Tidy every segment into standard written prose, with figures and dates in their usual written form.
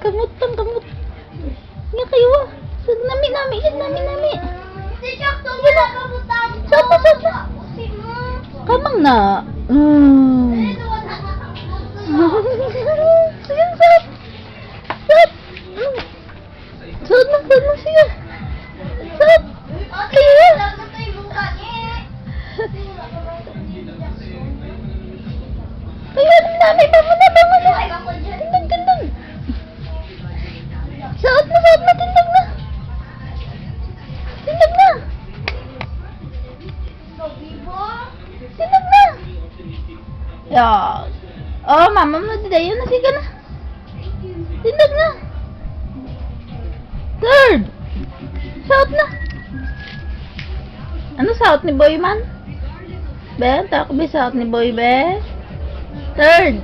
Kamot pang kamot. Nga kayo ah. Nami. Yan nami. Tiyak to mo na kamutan. Saan na? Kamang na. Sige, saan? Saan na siya? Saan? Kaya? Kaya namin, bango na. Tindang. Saot na, tindang na. Tindang na. Yan. Oh, mama mo dayo na siya na. Tindang na. Third. Saot na. Ano saot ni Boy man? Be, tako ba saot ni Boy, be? Third.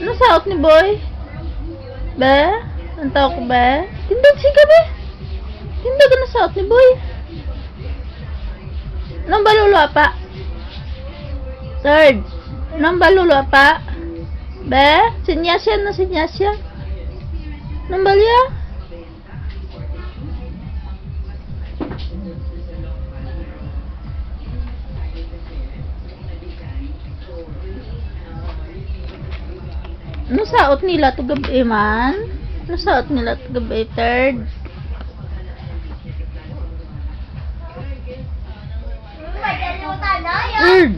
Ano saot ni Boy? Be? Ang tao ko, be? Tindag siya, be? Tindag ka na saot ni Boy? Anong baluluwa pa? Third. Anong baluluwa pa? Be? Sinyasya. Anong balya? Ano saot nila to gabi man? Ano saot nila to gabi? Third. Third.